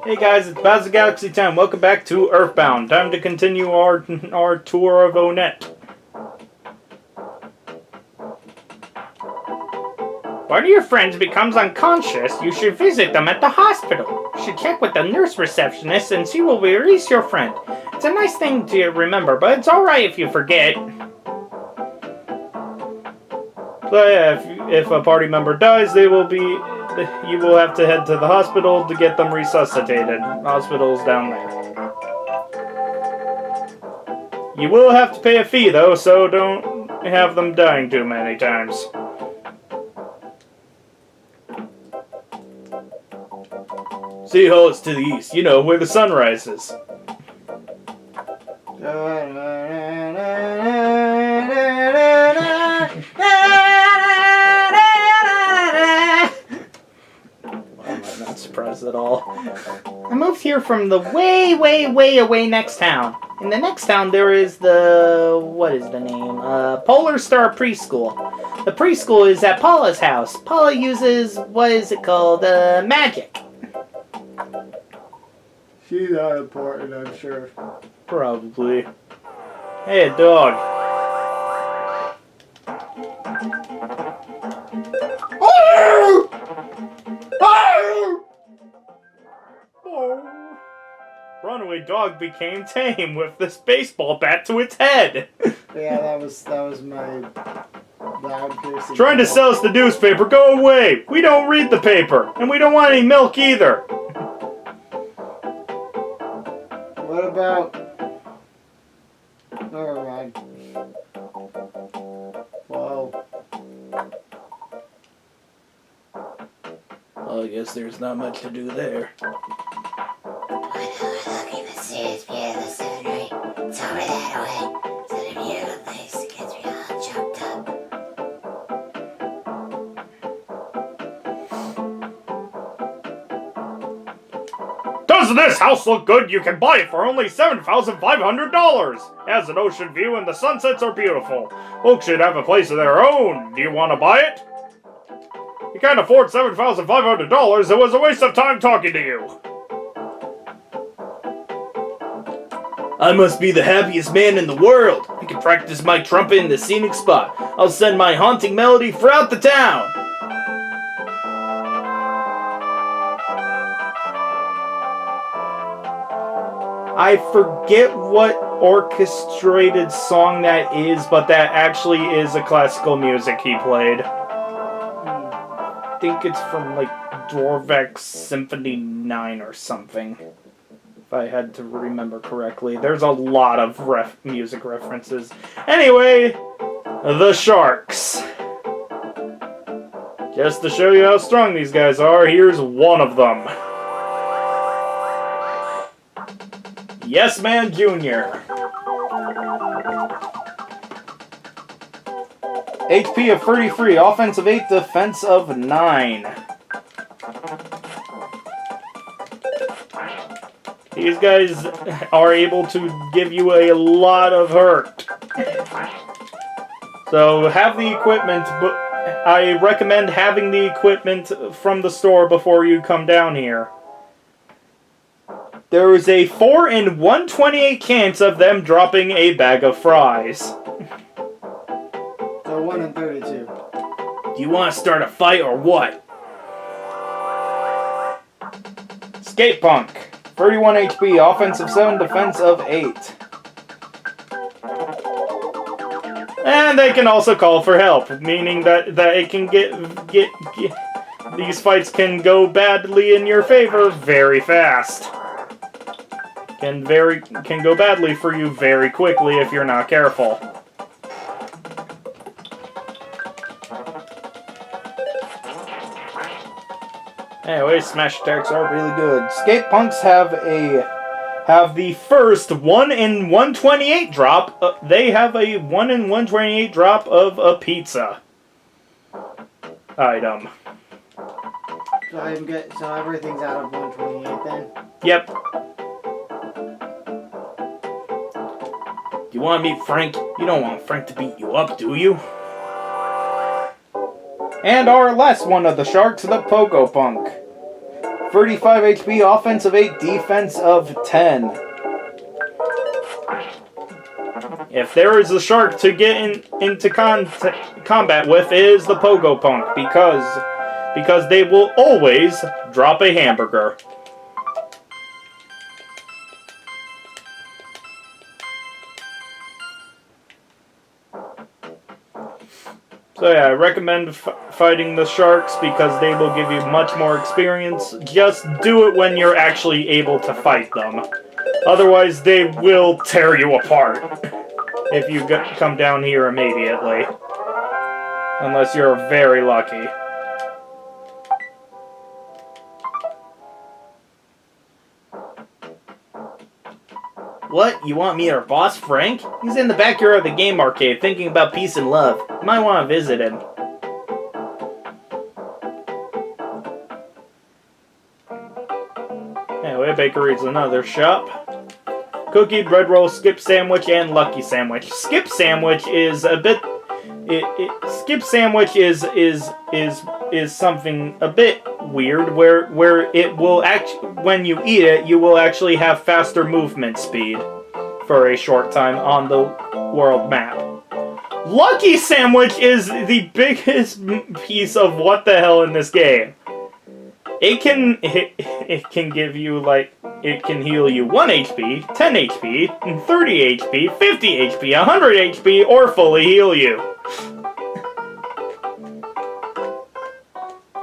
Hey guys, it's Baz of Galaxy 10. Welcome back to EarthBound. Time to continue our tour of Onett. One of your friends becomes unconscious, you should visit them at the hospital. You should check with the nurse receptionist and she will release your friend. It's a nice thing to remember, but it's alright if you forget. So yeah, if a party member dies, you will have to head to the hospital to get them resuscitated. Hospital's down there. You will have to pay a fee though, so don't have them dying too many times. City Hall is to the east, you know, where the sun rises. Not surprised at all. I moved here from the way away next town. In the next town there is what is the name? Polar Star Preschool. The preschool is at Paula's house. Paula uses, what is it called? Magic. She's not important, I'm sure. Probably. Hey, a dog. Runaway dog became tame with this baseball bat to its head. Yeah, that was my loud piercing. Trying to sell us the newspaper, go away! We don't read the paper, and we don't want any milk either. What about... Never mind. Whoa. Well, I guess there's not much to do there. Looking the serious view of the sun, right? It's over that way. It's a beautiful place. It gets me all choked up. Doesn't this house look good? You can buy it for only $7,500. It has an ocean view and the sunsets are beautiful. Folks should have a place of their own. Do you want to buy it? You can't afford $7,500. It was a waste of time talking to you. I must be the happiest man in the world. I can practice my trumpet in the scenic spot. I'll send my haunting melody throughout the town. I forget what orchestrated song that is, but that actually is a classical music he played. I think it's from like Dvorak's Symphony 9 or something. If I had to remember correctly. There's a lot of music references. Anyway, the sharks. Just to show you how strong these guys are, here's one of them. Yes Man Jr. HP of 33, offense of 8, defense of 9. These guys are able to give you a lot of hurt. So have the equipment, but I recommend having the equipment from the store before you come down here. There is a 4 in 128 chance of them dropping a bag of fries. So 1 in 32. Do you want to start a fight or what? Skate Punk. 31 HP, offense of 7, defense of 8. And they can also call for help, meaning that it can get these fights can go badly in your favor very fast. Can go badly for you very quickly if you're not careful. Anyway, smash attacks are really good. Skate Punks have the first 1 in 128 drop. They have a 1 in 128 drop of a pizza item. So everything's out of 128 then? Yep. You want to meet Frank? You don't want Frank to beat you up, do you? And our last one of the sharks, the Pogo Punk. 35 HP, offense of 8, defense of 10. If there is a shark to get into combat with, it is the Pogo Punk, because they will always drop a hamburger. So yeah, I recommend fighting the sharks because they will give you much more experience. Just do it when you're actually able to fight them. Otherwise, they will tear you apart if you come down here immediately. Unless you're very lucky. What? You want me or Boss Frank? He's in the backyard of the game arcade thinking about peace and love. You might want to visit him. Anyway, bakery's another shop. Cookie, bread roll, skip sandwich, and lucky sandwich. Skip sandwich is a bit... skip sandwich is something a bit weird where it will when you eat it, you will actually have faster movement speed for a short time on the world map. Lucky sandwich is the biggest piece of what the hell in this game. It can give you, like, it can heal you 1 HP, 10 HP, 30 HP, 50 HP, 100 HP, or fully heal you.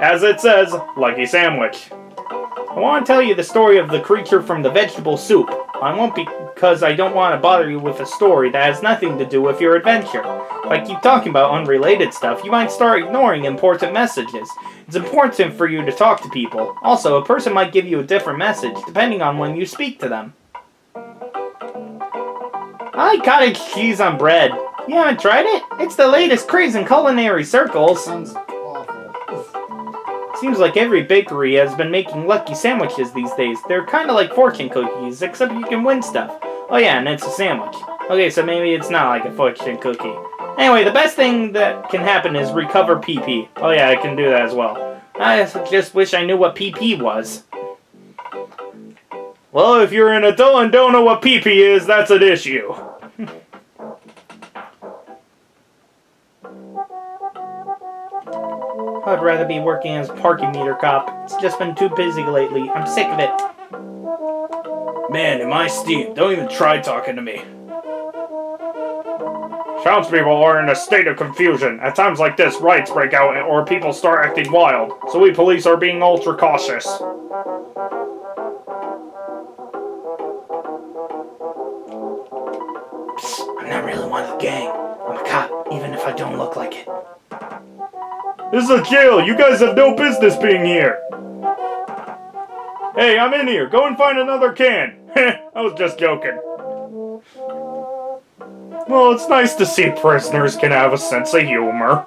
As it says, Lucky Sandwich. I want to tell you the story of the creature from the vegetable soup. I won't because I don't want to bother you with a story that has nothing to do with your adventure. If I keep talking about unrelated stuff, you might start ignoring important messages. It's important for you to talk to people. Also, a person might give you a different message, depending on when you speak to them. I like cottage cheese on bread. You haven't tried it? It's the latest craze in culinary circles. Sounds awful. Seems like every bakery has been making lucky sandwiches these days. They're kind of like fortune cookies, except you can win stuff. Oh yeah, and it's a sandwich. Okay, so maybe it's not like a fortune cookie. Anyway, the best thing that can happen is recover PP. Oh yeah, I can do that as well. I just wish I knew what PP was. Well, if you're an adult and don't know what PP is, that's an issue. I'd rather be working as a parking meter cop. It's just been too busy lately. I'm sick of it. Man, am I steamed. Don't even try talking to me. Townspeople are in a state of confusion. At times like this, riots break out or people start acting wild. So we police are being ultra cautious. Psst, I'm not really one of the gang. I'm a cop, even if I don't look like it. This is a jail. You guys have no business being here. Hey, I'm in here. Go and find another can. I was just joking. Well, it's nice to see prisoners can have a sense of humor.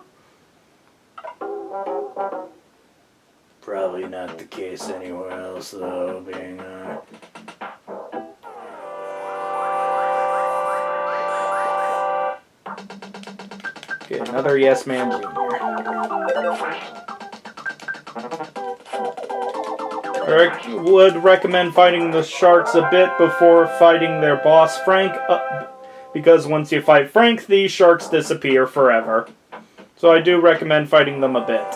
Probably not the case anywhere else, though, being... Okay, another Yes Man Jr. I would recommend fighting the sharks a bit before fighting their boss, Frank, because once you fight Frank, the sharks disappear forever. So I do recommend fighting them a bit.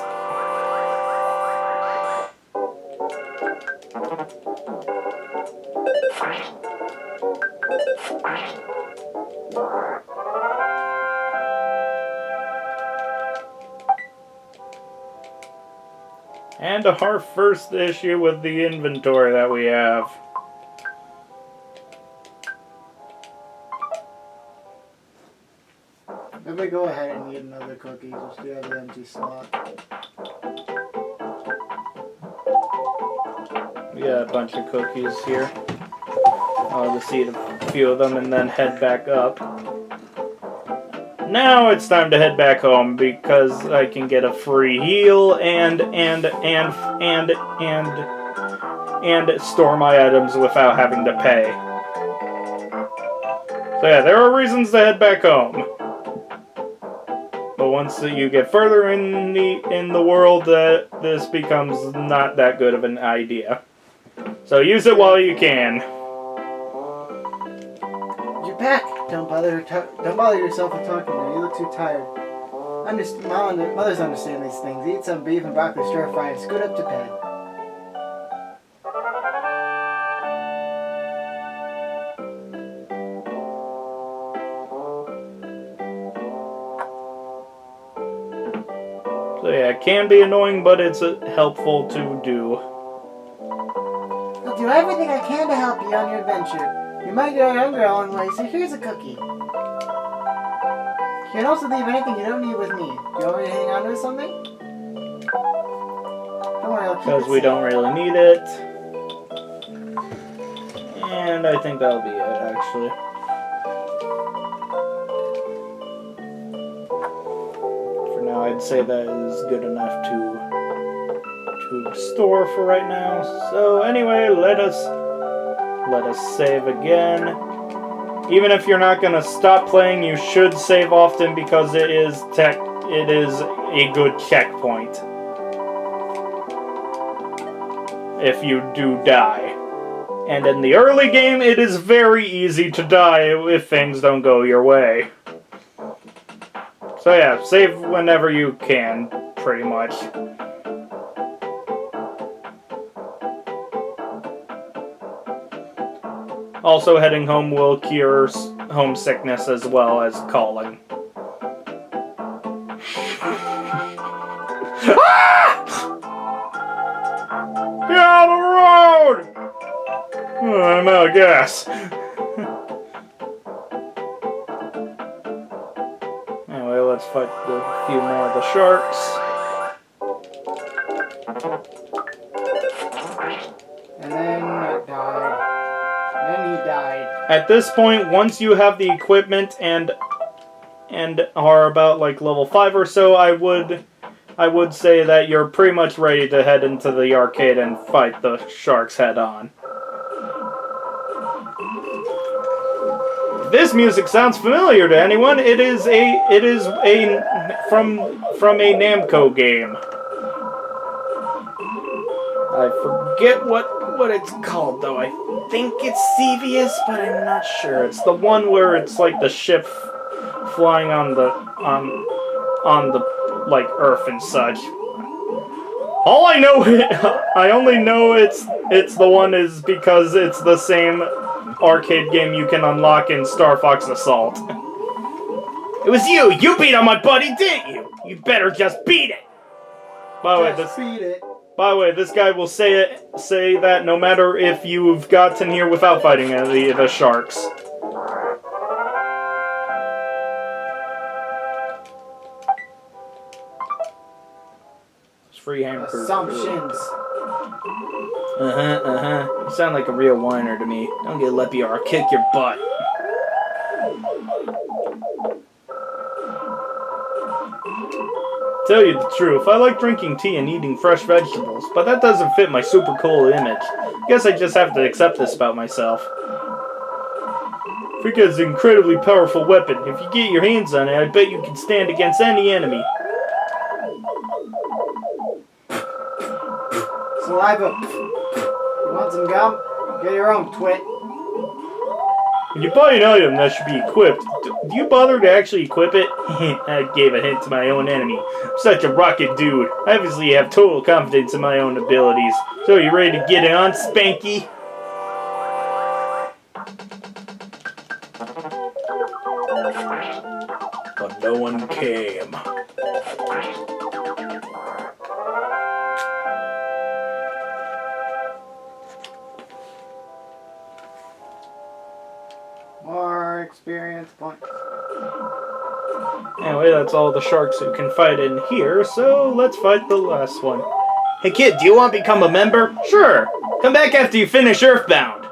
And our first issue with the inventory that we have. Let me go ahead and eat another cookie just to have an empty slot. We got a bunch of cookies here. I'll just eat a few of them and then head back up. Now it's time to head back home because I can get a free heal and store my items without having to pay. So yeah, there are reasons to head back home. But once you get further in the world, this becomes not that good of an idea. So use it while you can. You're back. Don't bother yourself with talking to me. You look too tired. Mothers understand these things. Eat some beef and broccoli stir fry and scoot up to bed. So yeah, it can be annoying, but it's helpful to do. I'll do everything I can to help you on your adventure. You might get younger along the way, so here's a cookie. You can also leave anything you don't need with me. Do you want me to hang on to something? Don't worry, I'll keep it Because we safe. don't really need it. And I think that'll be it, actually. For now, I'd say that is good enough to store for right now. So anyway, let us save again. Even if you're not gonna stop playing, you should save often because it is a good checkpoint. If you do die. And in the early game, it is very easy to die if things don't go your way. So yeah, save whenever you can, pretty much. Also, heading home will cure homesickness as well as calling. Get out of the road! Oh, I'm out of gas. Anyway, let's fight a few more of the sharks. And then it died. Then he died. At this point, once you have the equipment and are about like level 5 or so, I would say that you're pretty much ready to head into the arcade and fight the sharks head on. If this music sounds familiar to anyone, it is from a Namco game. I forget what it's called though. I think it's Sevius, but I'm not sure. It's the one where it's like the ship flying on the like Earth and such. All I know, I only know it's the one is because it's the same arcade game you can unlock in Star Fox Assault. It was you! You beat on my buddy, didn't you? You better just beat it! By the way, this guy will say that no matter if you've gotten here without fighting the sharks. Free hamburger. Assumptions. You sound like a real whiner to me. Don't get lippy or I'll kick your butt. Tell you the truth, I like drinking tea and eating fresh vegetables, but that doesn't fit my super cool image. Guess I just have to accept this about myself. Frika is an incredibly powerful weapon. If you get your hands on it, I bet you can stand against any enemy. Saliva. You want some gum? Get your own, twit. When you buy an item that should be equipped, do you bother to actually equip it? I gave a hint to my own enemy. I'm such a rocket dude. I obviously have total confidence in my own abilities. So you ready to get it on, Spanky? But no one came. More experience points. Anyway, that's all the sharks who can fight in here, so let's fight the last one. Hey kid, do you want to become a member? Sure! Come back after you finish EarthBound.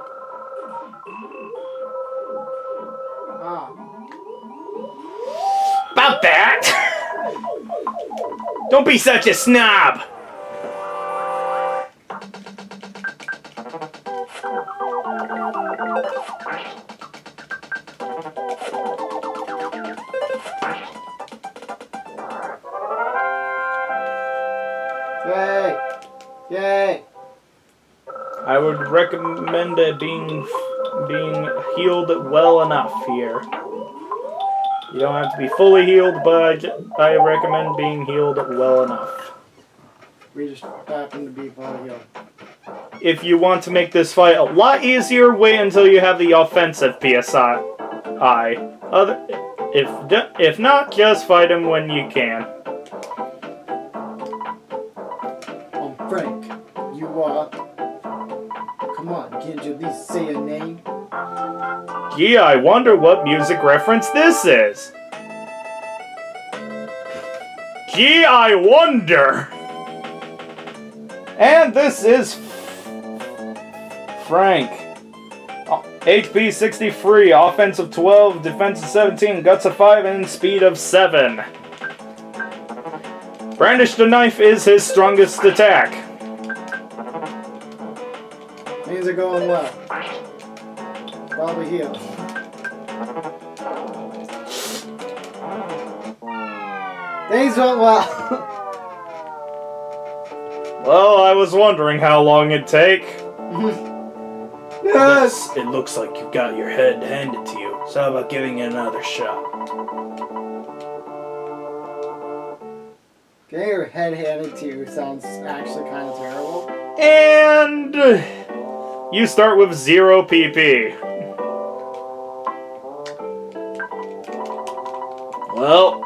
About that! Don't be such a snob! would recommend it being healed well enough here. You don't have to be fully healed, but I recommend being healed well enough. We just happen to be fully healed. If you want to make this fight a lot easier, wait until you have the offensive PSI. If not, just fight him when you can. Frank, you are... Come on, can't you at least say a name? Gee, I wonder what music reference this is. Gee, I wonder. And this is Frank. HP 63, offense of 12, defense of 17, guts of 5, and speed of 7. Brandish the knife is his strongest attack. Things are going well. Probably healed. Things went well. Well, I was wondering how long it'd take. Yes! It looks like you got your head handed to you, so how about giving it another shot? Getting your head handed to you sounds actually kind of terrible. And you start with 0 PP. Well,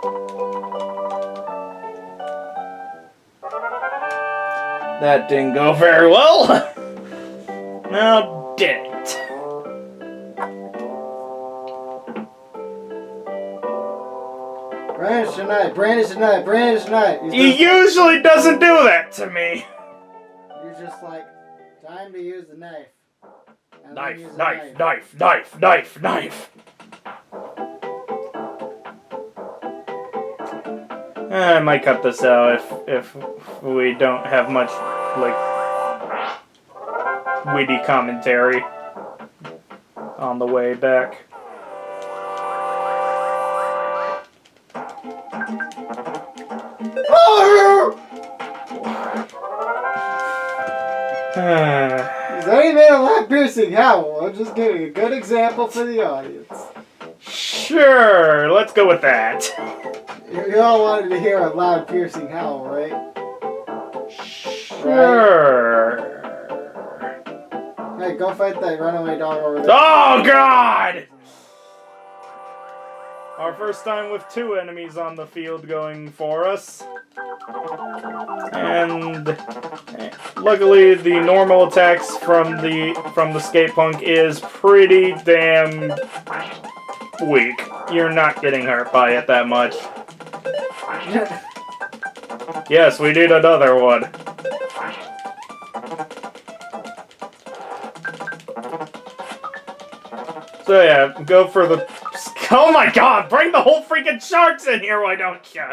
that didn't go very well. Now did it. Brandish the knife, brandish the knife, brandish the knife. He usually doesn't do that to me. You're just like, time to use the knife. And then Knife, use the knife, knife, knife, knife, knife. I might cut this out if we don't have much, like, witty commentary on the way back. Is that even a loud piercing howl? I'm just giving a good example for the audience. Sure, let's go with that. You all wanted to hear a loud piercing howl, right? Sure. Hey, go fight that runaway dog over there. Oh, God! Our first time with 2 enemies on the field going for us. And luckily the normal attacks from the skate punk is pretty damn weak. You're not getting hurt by it that much. Yes, we need another one. So yeah, go for the... Oh my God! Bring the whole freaking sharks in here, why don't you?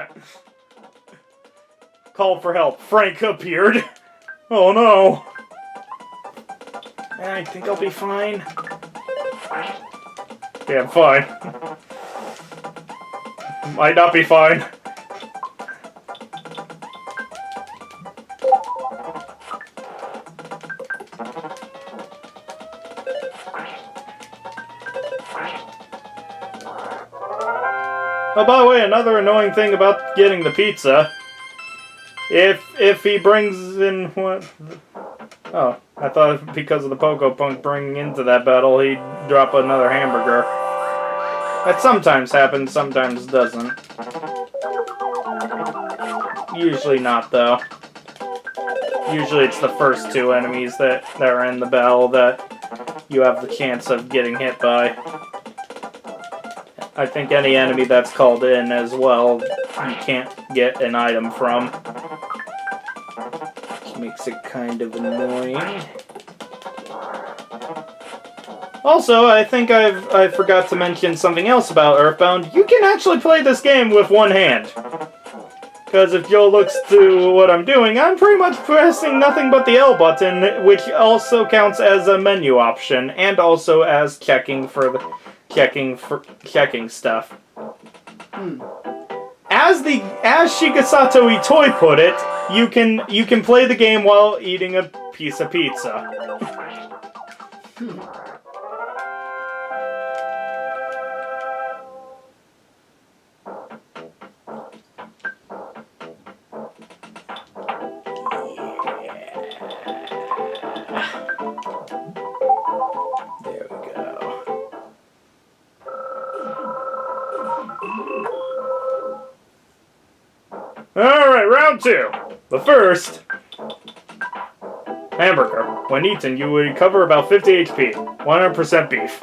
Call for help. Frank appeared. Oh no. I think I'll be fine. Yeah, I'm fine. Might not be fine. Oh, by the way, another annoying thing about getting the pizza. If he brings in what? Oh, I thought because of the Poco Punk bringing into that battle, he'd drop another hamburger. That sometimes happens, sometimes doesn't. Usually not, though. Usually it's the first 2 enemies that are in the battle that you have the chance of getting hit by. I think any enemy that's called in as well, you can't get an item from. Which makes it kind of annoying. Also, I think I forgot to mention something else about EarthBound. You can actually play this game with one hand. Because if Joe looks to what I'm doing, I'm pretty much pressing nothing but the L button, which also counts as a menu option, and also as checking stuff. As Shigesato Itoi put it, you can play the game while eating a piece of pizza. There we go. Alright, round 2. But first, hamburger. When eaten, you would recover about 50 HP. 100% beef.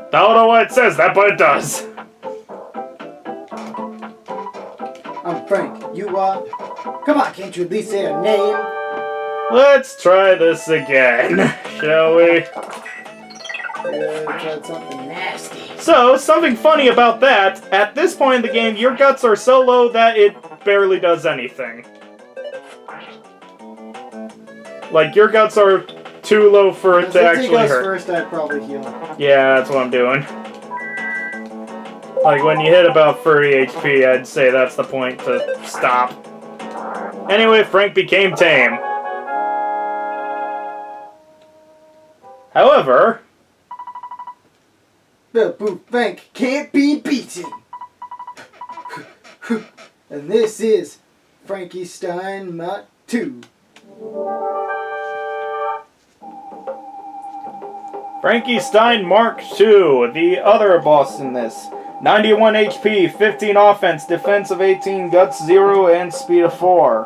I don't know why it says that, but it does. I'm Frank. You are? Come on, can't you at least say a name? Let's try this again, shall we? Tried something nasty. So, something funny about that, at this point in the game, your guts are so low that it barely does anything. Like, your guts are too low for it to actually hurt. First, I'd probably heal. Yeah, that's what I'm doing. Like, when you hit about 30 HP, I'd say that's the point to stop. Anyway, Frank became tame. However... Boo Frank can't be beaten! And this is Frankie Stein Mark 2. Frankie Stein Mark II, the other boss in this. 91 HP, 15 offense, defense of 18, guts 0, and speed of 4.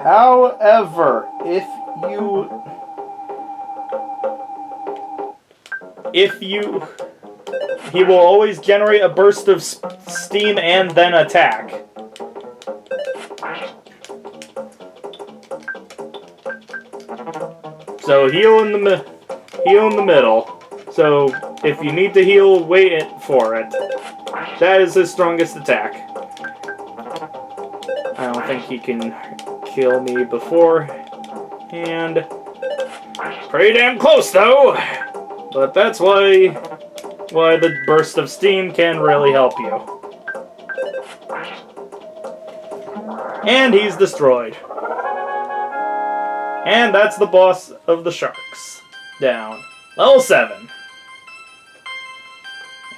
However, he will always generate a burst of steam and then attack. So heal in the middle. So if you need to heal, wait for it. That is his strongest attack. I don't think he can kill me beforehand. Pretty damn close though. But that's why the burst of steam can really help you. And he's destroyed. And that's the boss of the sharks. Down. Level 7.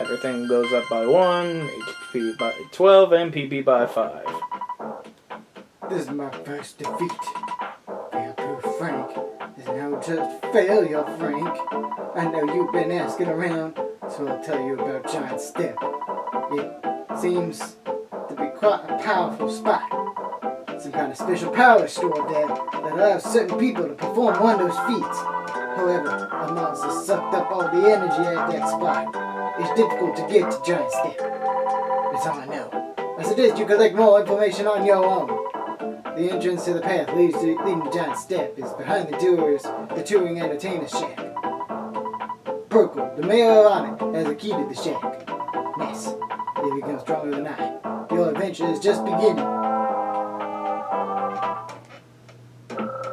Everything goes up by 1, HP by 12, and PP by 5. This is my first defeat. Fail-proof Frank is now just failure, Frank. I know you've been asking around, so I'll tell you about Giant Step. It seems to be quite a powerful spot. Some kind of special power stored there that allows certain people to perform wondrous feats. However, a monster sucked up all the energy at that spot. It's difficult to get to Giant Step. That's all I know. I suggest you collect more information on your own. The entrance to the path leading to Giant Step is behind the touring entertainer shack. Perkle, the mayor of Onett, has a key to the shack. Ness, you become stronger than I. Your adventure is just beginning.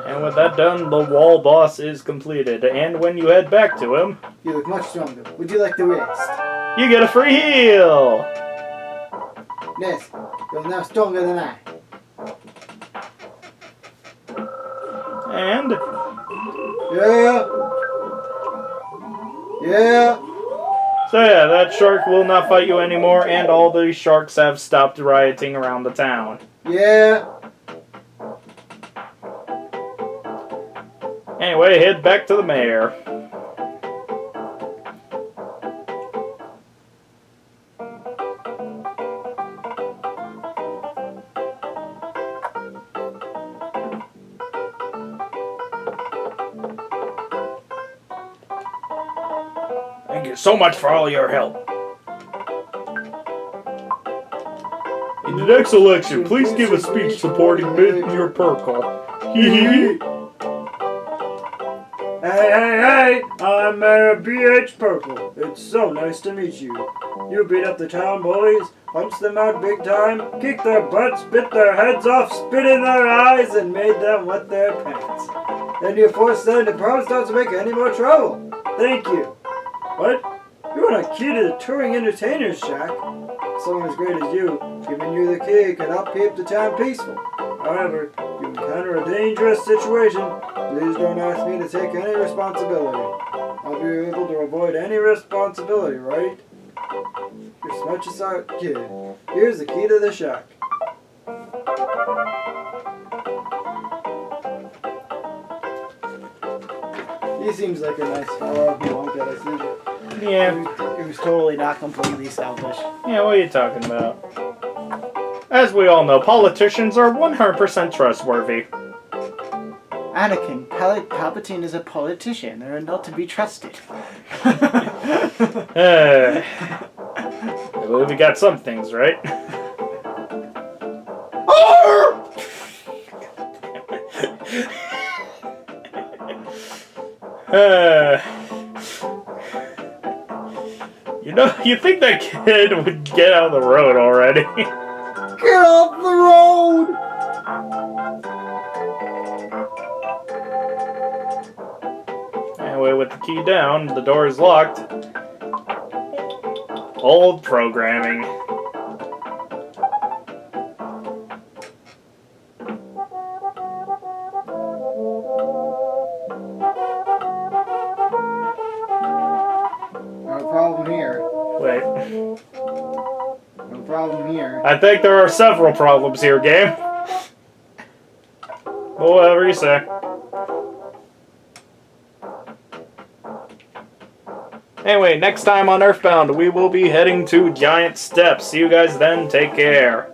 And with that done, the wall boss is completed. And when you head back to him, You look much stronger. Would you like the rest? you get a free heal! Ness, you're now stronger than I. And Yeah. so yeah, that shark will not fight you anymore, and all the sharks have stopped rioting around the town. Yeah. Anyway, head back to the mayor. Thank you so much for all your help. In the next election, please give a speech supporting Mr. Perkle. Hey, I'm Mayor B.H. Purple. It's so nice to meet you. You beat up the town bullies, punched them out big time, kicked their butts, bit their heads off, spit in their eyes, and made them wet their pants. Then you forced them to promise not to make any more trouble. Thank you. What? You want a key to the touring entertainer's shack? Someone as great as you, giving you the key could help keep the town peaceful. However, you encounter a dangerous situation, please don't ask me to take any responsibility. I'll be able to avoid any responsibility, right? You're smart as a kid. Here's the key to the shack. He seems like a nice fellow who won't get us in. Yeah. He was totally not completely selfish. Yeah, what are you talking about? As we all know, politicians are 100% trustworthy. Anakin, Palpatine is a politician. They're not to be trusted. I believe we got some things right. You know, you think that kid would get out of the road already. Get off the road! Anyway, with the key down, the door is locked. Old programming. No problem here. Wait. No problem here. I think there are several problems here, game. Well, whatever you say. Anyway, next time on EarthBound, we will be heading to Giant Steps. See you guys then. Take care.